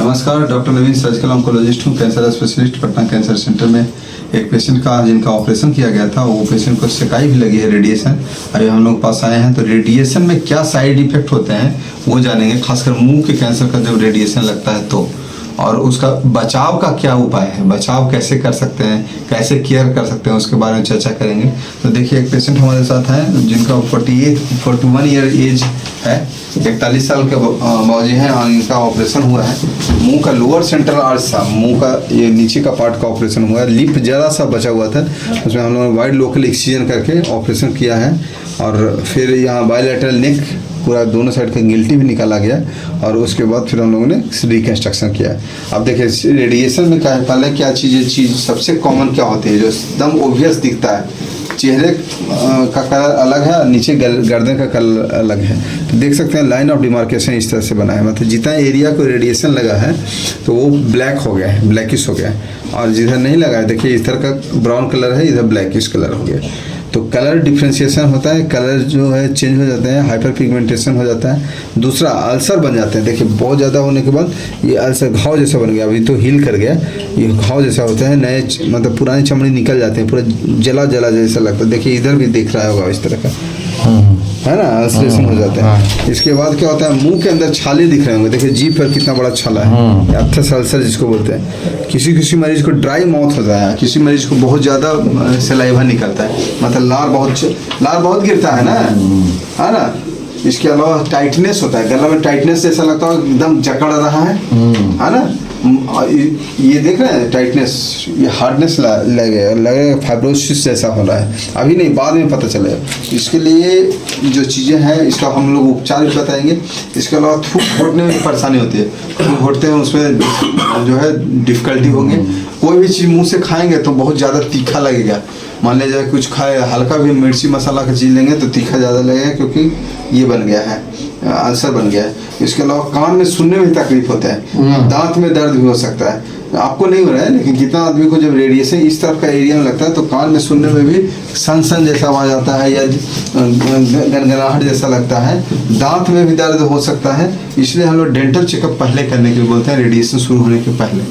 नमस्कार, डॉक्टर नवीन surgical oncologist हूँ, cancer specialist Patna cancer centre में। एक पेशेंट का जिनका ऑपरेशन किया गया था, वो पेशेंट को शिकायत भी लगी है रेडिएशन। अभी हम लोग पास आए हैं तो रेडिएशन में क्या साइड इफेक्ट होते हैं वो जानेंगे, खासकर मुंह के कैंसर का जब रेडिएशन लगता है तो, और उसका बचाव का क्या उपाय है, बचाव कैसे कर सकते हैं, कैसे केयर कर सकते हैं, उसके बारे में चर्चा करेंगे। तो देखिए, एक पेशेंट हमारे साथ है जिनका 41 ईयर एज है, 41 साल के बाबूजी हैं, और इनका ऑपरेशन हुआ है मुंह का लोअर सेंट्रल आर्च, मुंह का ये नीचे का पार्ट का ऑपरेशन हुआ है। लिप ज़रा सा बचा हुआ था, उसमें हम लोगों ने वाइड लोकल एक्ससीजन करके ऑपरेशन किया है। और फिर यहाँ बायलैटरल नेक पूरा दोनों साइड का गिल्टी भी निकाला गया, और उसके बाद फिर हम लोगों ने रिकन्स्ट्रक्शन किया है। अब देखिए, रेडिएशन में क्या है, पहले क्या चीज़ सबसे कॉमन क्या होती है जो एकदम ओब्वियस दिखता है, चेहरे का कलर अलग है और नीचे गर्दन का कलर अलग है। तो देख सकते हैं लाइन ऑफ डिमार्केशन इस तरह से बना है, मतलब जितना एरिया को रेडिएशन लगा है तो वो ब्लैक हो गया है, ब्लैकिश हो गया है, और जिधर नहीं लगा है देखिए इधर का ब्राउन कलर है, इधर ब्लैकिश कलर हो गया। तो कलर डिफ्रेंशिएशन होता है, कलर जो है चेंज हो जाते हैं, हाइपर पिगमेंटेशन हो जाता है। दूसरा, अल्सर बन जाते हैं। देखिए, बहुत ज़्यादा होने के बाद ये अल्सर घाव जैसा बन गया, अभी तो हील कर गया, ये घाव जैसा होता है, नए मतलब पुरानी चमड़ी निकल जाते हैं, पूरा जला जला जैसा लगता है। देखिए, इधर भी दिख रहा होगा इस तरह का, है ना, अल्सरेशन हो जाता है। इसके बाद क्या होता है, मुंह के अंदर छाले दिख रहे होंगे, देखिए जीभ पर कितना बड़ा छाला है, अर्थस अल्सर जिसको बोलते हैं। किसी मरीज को ड्राई माउथ होता है, किसी मरीज को बहुत ज़्यादा सलाइवा निकलता है, मतलब लार बहुत गिरता है ना। इसके अलावा टाइटनेस होता है, गला में टाइटनेस जैसा लगता है, एकदम जकड़ रहा है ना। ये देख रहे हैं टाइटनेस, ये हार्डनेस लगे फाइब्रोसिस जैसा हो रहा है, अभी नहीं बाद में पता चलेगा। इसके लिए जो चीज़ें हैं इसका हम लोग उपचार भी बताएंगे। इसके अलावा थूक घोटने में परेशानी होती है, थूक घोटते हैं उसमें जो है डिफ़िकल्टी होगी। कोई भी चीज़ मुंह से खाएंगे तो बहुत ज़्यादा तीखा लगेगा, मान लीजिए कुछ खाए, हल्का भी मिर्ची मसाला का चीज़ लेंगे तो तीखा ज़्यादा लगेगा, क्योंकि ये बन गया है, अल्सर बन गया है। इसके अलावा कान में सुनने में तकलीफ होता है, दांत में दर्द भी हो सकता है। आपको नहीं हो रहा है, लेकिन कितना आदमी को जब रेडिएशन इस तरफ का एरिया में लगता है तो कान में सुनने में भी सन जैसा आवाज आता है, या गनगनाहट जैसा लगता है, दांत में भी दर्द हो सकता है। इसलिए हम लोग डेंटल चेकअप पहले करने के लिए बोलते हैं, रेडिएशन शुरू होने के पहले।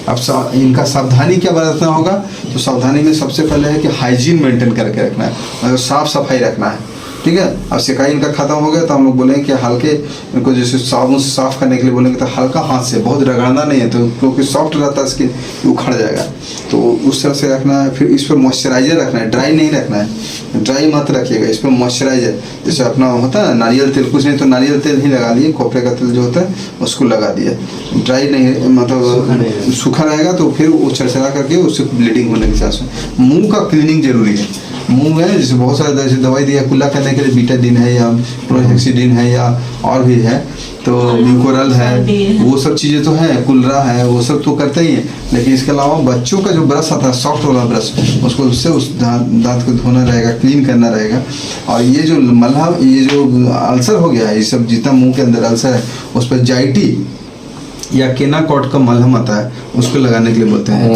अब इनका सावधानी क्या बरतना होगा, तो सावधानी में सबसे पहले है कि हाइजीन मेंटेन करके रखना है, मतलब साफ सफाई रखना है, ठीक है। अब शिकायत इनका खत्म हो गया तो हम लोग बोलेंगे कि हल्के इनको जैसे साबुन से साफ करने के लिए बोलेंगे तो हल्का हाथ से, बहुत रगड़ना नहीं है, तो क्योंकि सॉफ्ट रहता है स्किन, उखड़ जाएगा, तो उस तरह से रखना है। फिर इस पर मॉइस्चराइजर रखना है, ड्राई नहीं रखना है, ड्राई मत रखिएगा। इस पर मॉइस्चराइजर जैसे अपना होता है नारियल तेल, कुछ नहीं तो नारियल तेल ही लगा लिए, खोपरे का तेल जो होता है उसको लगा दिया, ड्राई नहीं, मतलब सूखा रहेगा तो फिर वो चरचरा करके उससे ब्लीडिंग होने के चांस है। मुँह का क्लीनिंग जरूरी है। मुंह में जैसे बहुत सारे जैसे दवाई दिया कुल्ला करने के लिए, बीटाडीन है या क्लोरोहेक्सिडिन है या और भी है, तो म्यूकोरल है, वो सब चीज़ें तो है, कुलरा है, वो सब तो करते ही हैं। लेकिन इसके अलावा बच्चों का जो ब्रश आता है, सॉफ्ट वाला ब्रश, उसको उससे उस दांत को धोना रहेगा, क्लीन करना रहेगा। और ये जो मलहम, ये जो अल्सर हो गया है, ये सब जितना मुंह के अंदर अल्सर है उस पर जाइटी या केनाकॉट का मलहम आता है, उसको लगाने के लिए बोलते हैं,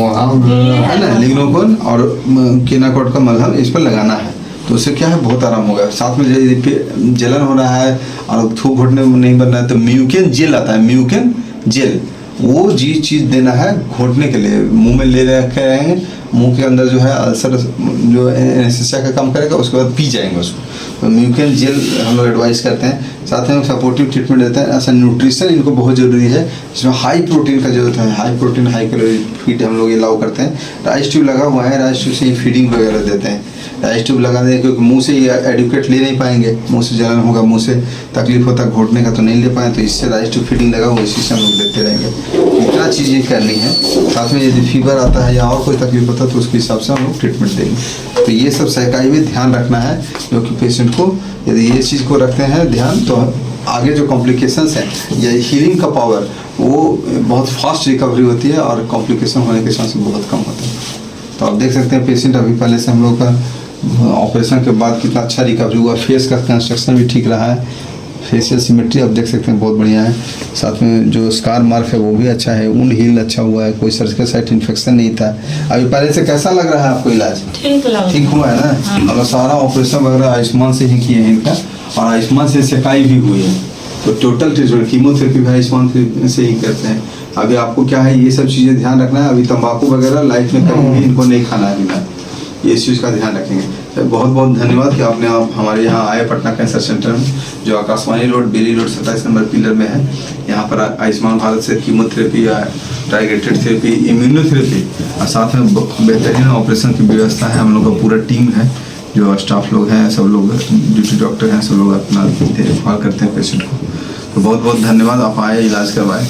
है ना, लिग्नोकोन और केनाकॉट का मलहम इस पर लगाना है, तो उससे क्या है बहुत आराम होगा। साथ में यदि जलन हो रहा है और थूक घोटने में नहीं बन रहा है तो म्यूकेन जेल आता है, म्यूकेन जेल, वो चीज़ देना है घोटने के लिए, मुंह में ले रखे रहेंगे, मुंह के अंदर जो है अल्सर जो एनेस्थीसिया का काम करेगा, उसके बाद पी जाएंगे उसको, तो म्यूकेन जेल हम लोग एडवाइस करते हैं। साथ में सपोर्टिव ट्रीटमेंट देते हैं। ऐसा न्यूट्रिशन इनको बहुत ज़रूरी है, जिसमें हाई प्रोटीन का जरूरत है, high protein high calorie feed हम लोग अलाउ करते हैं। राइस ट्यूब लगा हुआ है, राइस ट्यूब से ही फीडिंग वगैरह देते हैं। राइस ट्यूब लगा दें क्योंकि मुंह से ये एडुकेट ले नहीं पाएंगे, मुंह से जलन होगा, मुंह से तकलीफ होता है घोटने का तो नहीं ले पाए, तो इससे राइस ट्यूब फीडिंग लगा हुआ, इसी से हम लोग देते रहेंगे। इतना चीज़ें करनी है। साथ में यदि फीवर आता है या और कोई तकलीफ होता है तो उसके हिसाब से हम लोग ट्रीटमेंट देंगे। तो ये सब सहकारी में ध्यान रखना है, क्योंकि पेशेंट को यदि ये चीज़ को रखते हैं ध्यान, तो आगे जो कॉम्प्लिकेशंस हैं या हीलिंग का पावर वो बहुत फास्ट रिकवरी होती है और कॉम्प्लिकेशन होने के चांस बहुत कम होते हैं। तो आप देख सकते हैं पेशेंट अभी पहले से हम लोग का ऑपरेशन के बाद कितना अच्छा रिकवरी हुआ, फेस का कंस्ट्रक्शन भी ठीक रहा है, फेशियल सिमेट्री आप देख सकते हैं बहुत बढ़िया है। साथ में जो स्कार मार्क है वो भी अच्छा है, वुंड हील अच्छा हुआ है, कोई सर्जिकल साइट इन्फेक्शन नहीं था। अभी पहले से कैसा लग रहा है आपको इलाज? ठीक हुआ है ना? और सारा ऑपरेशन वगैरह आयुष्मान से ही किए हैं इनका, और आयुष्मान से शिकायत भी हुई है। तो टोटल ट्रीटमेंट कीमोथेरेपी भी आयुष्मान से ही करते हैं। अभी आपको क्या है, ये सब चीज़ें ध्यान रखना है। अभी तंबाकू वगैरह लाइफ में कभी भी इनको नहीं खाना है बिना, ये इस चीज़ का ध्यान रखेंगे। तो बहुत बहुत धन्यवाद कि आपने आप हमारे यहाँ आए पटना कैंसर सेंटर में, जो आकाशवाणी रोड, बेली रोड 27 नंबर पिलर में है। यहाँ पर आयुष्मान भारत से कीमोथेरेपी या टारगेटेड थेरेपी, इम्यूनोथेरेपी और साथ में बेहतरीन ऑपरेशन की व्यवस्था है। हम लोग का पूरा टीम है, जो स्टाफ लोग हैं, सब लोग ड्यूटी डॉक्टर हैं, सब लोग अपना देखभाल करते हैं पेशेंट को। तो बहुत बहुत धन्यवाद, आप आए, इलाज करवाएं।